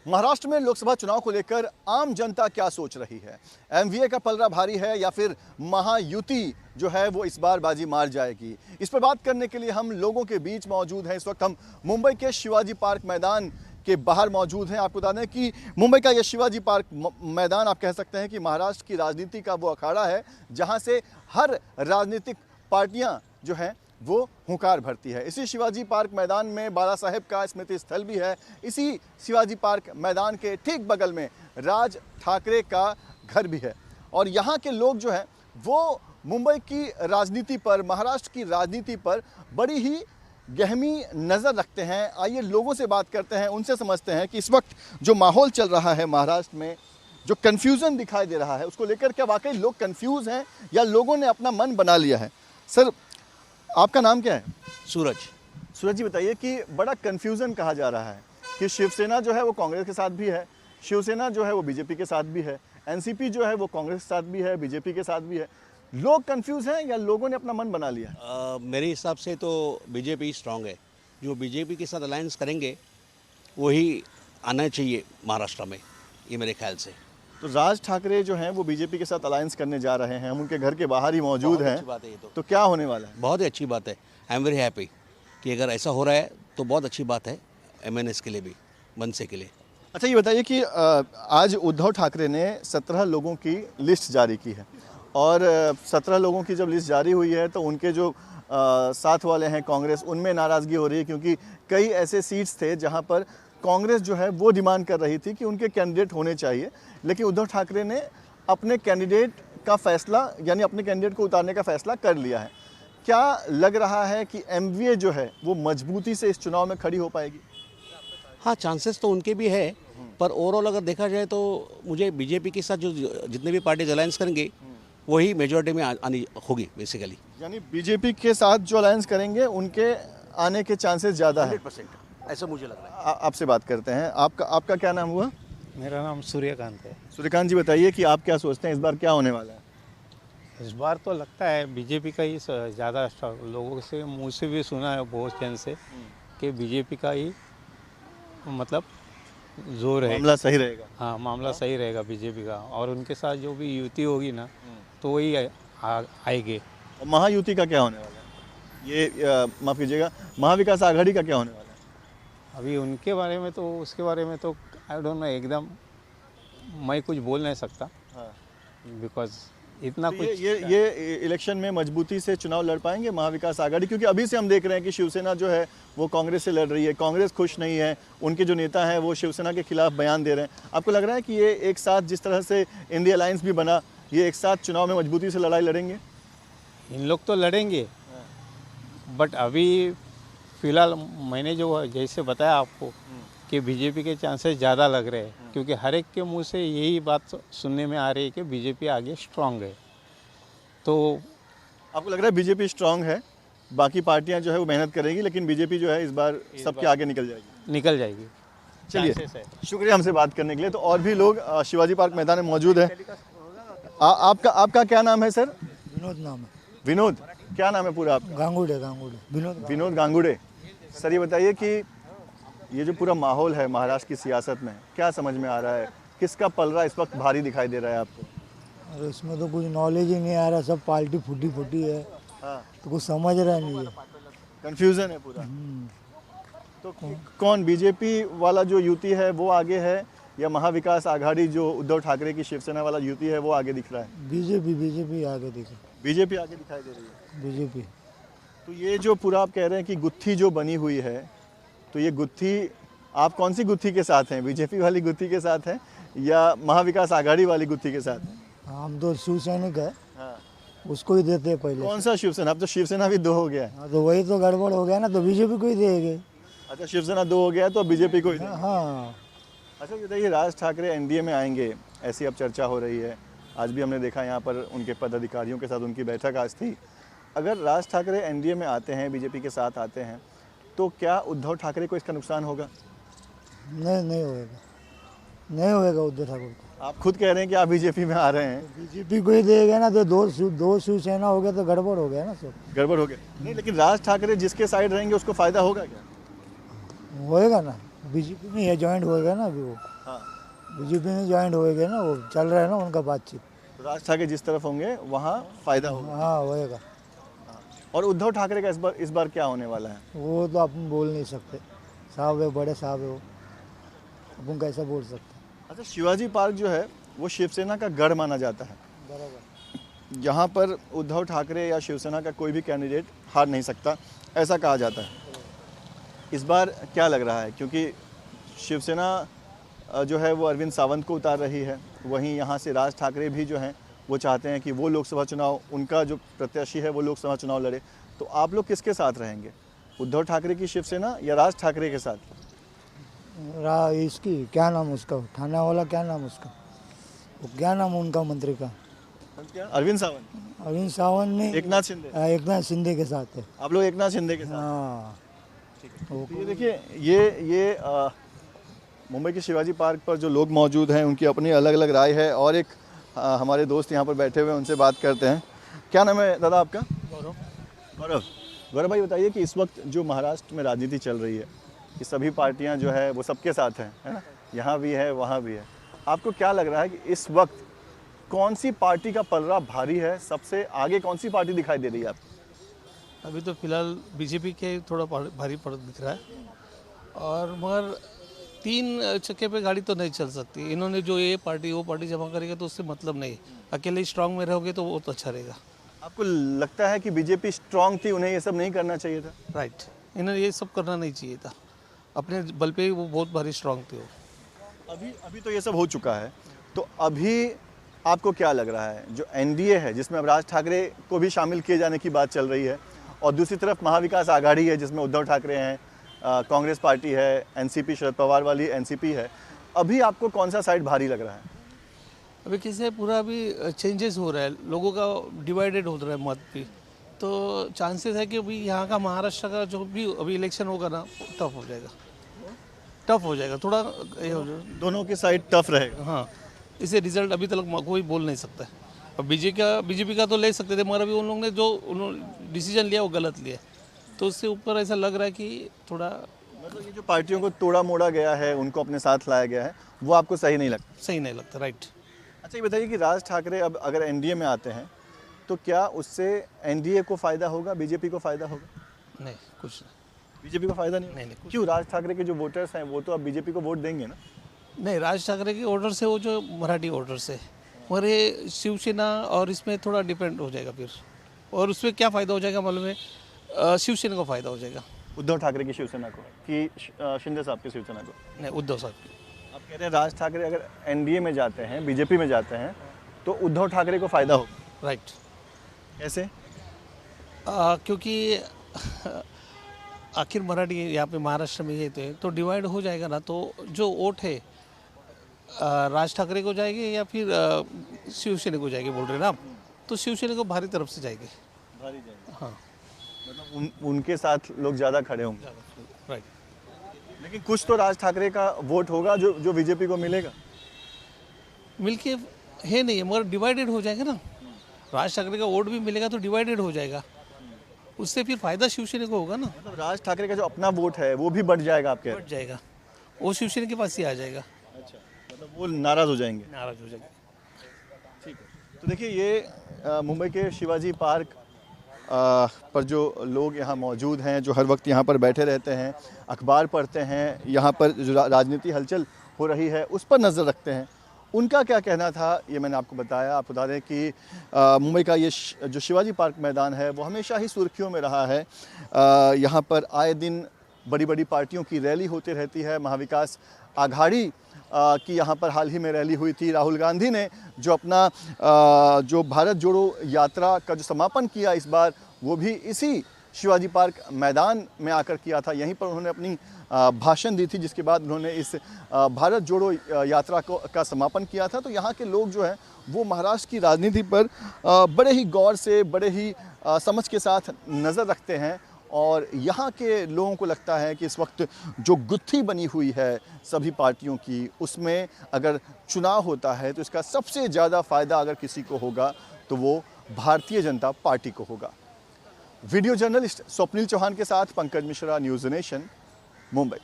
महाराष्ट्र में लोकसभा चुनाव को लेकर आम जनता क्या सोच रही है? एमवीए का पलड़ा भारी है या फिर महायुति जो है वो इस बार बाजी मार जाएगी? इस पर बात करने के लिए हम लोगों के बीच मौजूद हैं। इस वक्त हम मुंबई के शिवाजी पार्क मैदान के बाहर मौजूद हैं। आपको बता दें कि मुंबई का यह शिवाजी पार्क मैदान आप कह सकते हैं कि महाराष्ट्र की राजनीति का वो अखाड़ा है जहां से हर राजनीतिक पार्टियां जो हैं वो हुंकार भरती है। इसी शिवाजी पार्क मैदान में बाला साहेब का स्मृति स्थल भी है। इसी शिवाजी पार्क मैदान के ठीक बगल में राज ठाकरे का घर भी है और यहाँ के लोग जो हैं वो मुंबई की राजनीति पर, महाराष्ट्र की राजनीति पर बड़ी ही गहमी नज़र रखते हैं। आइए लोगों से बात करते हैं, उनसे समझते हैं कि इस वक्त जो माहौल चल रहा है महाराष्ट्र में, जो कन्फ्यूज़न दिखाई दे रहा है, उसको लेकर क्या वाकई लोग कन्फ्यूज़ हैं या लोगों ने अपना मन बना लिया है? सर, आपका नाम क्या है? सूरज। सूरज जी, बताइए कि बड़ा कन्फ्यूज़न कहा जा रहा है कि शिवसेना जो है वो कांग्रेस के साथ भी है, शिवसेना जो है वो बीजेपी के साथ भी है, एनसीपी जो है वो कांग्रेस के साथ भी है, बीजेपी के साथ भी है। लोग कंफ्यूज हैं या लोगों ने अपना मन बना लिया है? मेरे हिसाब से तो बीजेपी स्ट्रांग है। जो बीजेपी के साथ अलायंस करेंगे वही आना चाहिए महाराष्ट्र में, ये मेरे ख्याल से। तो राज ठाकरे जो हैं वो बीजेपी के साथ अलायंस करने जा रहे हैं, हम उनके घर के बाहर ही मौजूद हैं। बात है ये तो क्या होने वाला है? बहुत ही अच्छी बात है। आई एम वेरी हैप्पी कि अगर ऐसा हो रहा है तो बहुत अच्छी बात है एमएनएस के लिए भी, मनसे के लिए। अच्छा, ये बताइए कि आज उद्धव ठाकरे ने 17 लोगों की लिस्ट जारी की है और 17 लोगों की जब लिस्ट जारी हुई है तो उनके जो साथ वाले हैं कांग्रेस, उनमें नाराज़गी हो रही है क्योंकि कई ऐसे सीट्स थे जहां पर कांग्रेस जो है वो डिमांड कर रही थी कि उनके कैंडिडेट होने चाहिए, लेकिन उद्धव ठाकरे ने अपने कैंडिडेट का फैसला, यानी अपने कैंडिडेट को उतारने का फैसला कर लिया है। क्या लग रहा है कि एमवीए जो है वो मजबूती से इस चुनाव में खड़ी हो पाएगी? हाँ, चांसेस तो उनके भी है, पर ओवरऑल अगर देखा जाए तो मुझे बीजेपी के साथ जो जितने भी पार्टीज अलायंस करेंगे वही मेजॉरिटी में आनी होगी बेसिकली। यानी बीजेपी के साथ जो अलायंस करेंगे उनके आने के चांसेस ज़्यादा है, 100% ऐसा मुझे लग रहा है। आपसे बात करते हैं। आपका क्या नाम हुआ? मेरा नाम सूर्यकांत है। सूर्यकांत जी, बताइए कि आप क्या सोचते हैं इस बार क्या होने वाला है? इस बार तो लगता है बीजेपी का ही ज़्यादा, लोगों से मुंह से भी सुना है बहुत जन से कि बीजेपी का ही मतलब जोर है, मामला सही रहेगा। हाँ, मामला सही रहेगा बीजेपी का, और उनके साथ जो भी युति होगी ना तो वही आएगी। और महायुति का क्या होने वाला है? ये माफ़ कीजिएगा, महाविकास आघाड़ी का क्या होने वाला है? अभी उनके बारे में तो, उसके बारे में तो आई डोंट नो, एकदम मैं कुछ बोल नहीं सकता। हाँ। बिकॉज इतना तो कुछ ये इलेक्शन में मजबूती से चुनाव लड़ पाएंगे महाविकास आघाड़ी? क्योंकि अभी से हम देख रहे हैं कि शिवसेना जो है वो कांग्रेस से लड़ रही है, कांग्रेस खुश नहीं है, उनके जो नेता हैं वो शिवसेना के खिलाफ बयान दे रहे हैं। आपको लग रहा है कि ये एक साथ, जिस तरह से इंडिया अलायंस भी बना, ये एक साथ चुनाव में मजबूती से लड़ाई लड़ेंगे? इन लोग तो लड़ेंगे, बट अभी फिलहाल मैंने जो जैसे बताया आपको कि बीजेपी के चांसेस ज़्यादा लग रहे हैं, क्योंकि हर एक के मुंह से यही बात सुनने में आ रही है कि बीजेपी आगे स्ट्रांग है। तो आपको लग रहा है बीजेपी स्ट्रांग है, बाकी पार्टियां जो है वो मेहनत करेंगी, लेकिन बीजेपी जो है इस बार सबके आगे निकल जाएगी? निकल जाएगी। चलिए, Chances है। शुक्रिया हमसे बात करने के लिए। तो और भी लोग शिवाजी पार्क मैदान में मौजूद हैं। आपका क्या नाम है सर? विनोद नाम है। विनोद, क्या नाम है पूरा आपका? गांगुड़े विनोद गांगुड़े। सर, ये बताइए कि ये जो पूरा माहौल है महाराष्ट्र की सियासत में, क्या समझ में आ रहा है? किसका पलड़ा इस वक्त भारी दिखाई दे रहा है आपको? अरे इसमें तो कुछ नॉलेज ही नहीं आ रहा, सब पार्टी फूटी है। हाँ, तो कुछ समझ रहा नहीं है। कंफ्यूजन है पूरा। तो कौन, बीजेपी वाला जो युति है वो आगे है या महाविकास आघाड़ी जो उद्धव ठाकरे की शिवसेना वाला युति है वो आगे दिख रहा है? बीजेपी आगे दिखे। बीजेपी आगे दिखाई दे रही है। बीजेपी। तो ये जो पूरा आप कह रहे हैं कि गुत्थी जो बनी हुई है, तो ये गुत्थी, आप कौन सी गुत्थी के साथ हैं? बीजेपी वाली गुत्थी के साथ हैं या महाविकास आघाड़ी वाली गुत्थी के साथ हैं? हम तो शिवसैनिक है। हाँ। उसको ही देते हैं पहले। कौन सा शिवसेना? अब तो शिवसेना भी 2 हो गया है। हाँ, तो वही तो गड़बड़ हो गया ना, तो बीजेपी को ही देंगे। अच्छा, शिवसेना 2 हो गया है तो बीजेपी को ही देंगे। हाँ। अच्छा, ये बताइए, राज ठाकरे एनडीए में आएंगे ऐसी अब चर्चा हो रही है। आज भी हमने देखा यहाँ पर उनके पदाधिकारियों के साथ उनकी बैठक आज थी। अगर राज ठाकरे एनडीए में आते हैं, बीजेपी के साथ आते हैं, तो क्या उद्धव ठाकरे को इसका नुकसान होगा? नहीं होगा, नहीं होगा उद्धव ठाकुर को। आप खुद कह रहे हैं कि आप बीजेपी में आ रहे हैं। बीजेपी को ही देगा ना, तो दो शिवसेना हो गया तो गड़बड़ हो गया ना, सब गड़बड़ हो गया। नहीं, लेकिन राज ठाकरे जिसके साइड रहेंगे उसको फायदा होगा क्या? होएगा ना। बीजेपी में ये ज्वाइंट होएगा ना अभी वो, हाँ, बीजेपी में ज्वाइंट होएगा ना, वो चल रहा है ना उनका बातचीत। तो राज ठाकरे जिस तरफ होंगे वहाँ फायदा होगा। हाँ होएगा, और उद्धव ठाकरे का इस बार क्या होने वाला है? वो तो अपन बोल नहीं सकते, साहब है, बड़े साहब है वो, अपन कैसा बोल सकते। अच्छा, शिवाजी पार्क जो है वो शिवसेना का गढ़ माना जाता है। बराबर। यहाँ पर उद्धव ठाकरे या शिवसेना का कोई भी कैंडिडेट हार नहीं सकता, ऐसा कहा जाता है। इस बार क्या लग रहा है, क्योंकि शिवसेना जो है वो अरविंद सावंत को उतार रही है, वहीं यहाँ से राज ठाकरे भी जो हैं वो चाहते हैं कि वो लोकसभा चुनाव, उनका जो प्रत्याशी है वो लोकसभा चुनाव लड़े। तो आप लोग किसके साथ रहेंगे, उद्धव ठाकरे की शिवसेना या राज ठाकरे के साथ? इसकी क्या नाम उसका, थाना वाला क्या नाम उसका, वो क्या नाम उनका मंत्री का, अरविंद सावंत, अरविंद सावंत ने एकनाथ शिंदे। एकनाथ शिंदे के साथ है। आप लोग एकनाथ शिंदे के साथ? हाँ, तो ये देखिए, ये मुंबई के शिवाजी पार्क पर जो लोग मौजूद हैं उनकी अपनी अलग अलग राय है। और एक हमारे दोस्त यहाँ पर बैठे हुए हैं, उनसे बात करते हैं। क्या नाम है दादा आपका? गौरव। गौरव, गौरव भाई बताइए कि इस वक्त जो महाराष्ट्र में राजनीति चल रही है, कि सभी पार्टियां जो है वो सबके साथ हैं, है ना, यहाँ भी है वहाँ भी है, आपको क्या लग रहा है कि इस वक्त कौन सी पार्टी का पलड़ा भारी है, सबसे आगे कौन सी पार्टी दिखाई दे रही है आपको? अभी तो फिलहाल बीजेपी के थोड़ा भारी पड़ दिख रहा है, और मगर 3 चक्के पे गाड़ी तो नहीं चल सकती। इन्होंने जो ये पार्टी वो पार्टी जमा करेगा तो उससे मतलब नहीं, अकेले स्ट्रांग में रहोगे तो वो तो अच्छा रहेगा। आपको लगता है कि बीजेपी स्ट्रांग थी, उन्हें ये सब नहीं करना चाहिए था? राइट, इन्हें ये सब करना नहीं चाहिए था, अपने बल पे वो बहुत भारी स्ट्रांग थे वो। अभी तो ये सब हो चुका है, तो अभी आपको क्या लग रहा है, जो एनडीए है जिसमें अब राज ठाकरे को भी शामिल किए जाने की बात चल रही है, और दूसरी तरफ महाविकास आघाड़ी है जिसमें उद्धव ठाकरे हैं, कांग्रेस पार्टी है, एनसीपी शरद पवार वाली एनसीपी है, अभी आपको कौन सा साइड भारी लग रहा है? अभी कैसे पूरा अभी चेंजेस हो रहा है, लोगों का डिवाइडेड हो रहा है मत भी, तो चांसेस है कि अभी यहाँ का महाराष्ट्र का जो भी अभी इलेक्शन होगा ना टफ हो जाएगा, टफ हो जाएगा थोड़ा ये हो जाएगा। दोनों की साइड टफ रहेगा। हाँ, इसे रिजल्ट अभी तक कोई बोल नहीं सकता है। अब बीजेपी का तो ले सकते थे, मगर अभी उन लोगों ने जो उन्होंने डिसीजन लिया वो गलत लिया, तो उससे ऊपर ऐसा लग रहा है कि थोड़ा मतलब ये जो पार्टियों को तोड़ा मोड़ा गया है, उनको अपने साथ लाया गया है, वो आपको सही नहीं लगता? सही नहीं लगता। राइट। अच्छा, ये बताइए कि राज ठाकरे अब अगर एनडीए में आते हैं तो क्या उससे एनडीए को फ़ायदा होगा, बीजेपी को फ़ायदा होगा? नहीं, कुछ नहीं। बीजेपी को फ़ायदा नहीं? नहीं, कुछ क्यों? राज ठाकरे के जो वोटर्स हैं वो तो अब बीजेपी को वोट देंगे ना? नहीं, राज ठाकरे के ऑर्डर से, वो जो मराठी ऑर्डर से, मगर ये शिवसेना और इसमें थोड़ा डिपेंड हो जाएगा फिर, और उसमें क्या फ़ायदा हो जाएगा मालूम है, शिवसेना को फ़ायदा हो जाएगा। उद्धव ठाकरे की शिवसेना को कि शिंदे साहब की शिवसेना को? नहीं, उद्धव साहब की। आप कह रहे हैं राज ठाकरे अगर एनडीए में जाते हैं, बीजेपी में जाते हैं, तो उद्धव ठाकरे को फ़ायदा होगा? राइट। कैसे? क्योंकि आखिर मराठी यहाँ पे महाराष्ट्र में ये तो डिवाइड हो जाएगा ना, तो जो वोट है राज ठाकरे को जाएंगे या फिर शिवसेना को जाएंगे बोल रहे हैं ना आप, तो शिवसेना को भारी तरफ से जाएंगे। भारी जाएगा। हाँ, मतलब उनके साथ लोग ज़्यादा खड़े होंगे। राइट। लेकिन कुछ तो राज ठाकरे का वोट होगा जो बीजेपी को मिलेगा। मिलके है नहीं, मगर डिवाइडेड हो जाएगा ना, राज ठाकरे का वोट भी मिलेगा तो डिवाइडेड हो जाएगा, उससे फिर फायदा शिवसेना को होगा ना, मतलब राज ठाकरे का जो अपना वोट है वो भी बढ़ जाएगा आपके? बढ़ जाएगा, वो शिवसेना के पास ही आ जाएगा। अच्छा, मतलब वो नाराज़ हो जाएंगे? नाराज हो जाएगा। ठीक है। तो देखिए, ये मुंबई के शिवाजी पार्क पर जो लोग यहाँ मौजूद हैं, जो हर वक्त यहाँ पर बैठे रहते हैं, अखबार पढ़ते हैं, यहाँ पर जो राजनीति हलचल हो रही है उस पर नज़र रखते हैं, उनका क्या कहना था ये मैंने आपको बताया। आप बता दें कि मुंबई का ये जो शिवाजी पार्क मैदान है वो हमेशा ही सुर्खियों में रहा है। यहाँ पर आए दिन बड़ी बड़ी पार्टियों की रैली होती रहती है। महाविकास आघाड़ी की यहाँ पर हाल ही में रैली हुई थी। राहुल गांधी ने जो अपना जो भारत जोड़ो यात्रा का जो समापन किया इस बार, वो भी इसी शिवाजी पार्क मैदान में आकर किया था। यहीं पर उन्होंने अपनी भाषण दी थी, जिसके बाद उन्होंने इस भारत जोड़ो यात्रा का समापन किया था। तो यहाँ के लोग जो हैं वो महाराष्ट्र की राजनीति पर बड़े ही गौर से, बड़े ही समझ के साथ नज़र रखते हैं। और यहाँ के लोगों को लगता है कि इस वक्त जो गुत्थी बनी हुई है सभी पार्टियों की, उसमें अगर चुनाव होता है तो इसका सबसे ज़्यादा फ़ायदा अगर किसी को होगा तो वो भारतीय जनता पार्टी को होगा। वीडियो जर्नलिस्ट स्वप्निल चौहान के साथ पंकज मिश्रा, न्यूज़ नेशन, मुंबई।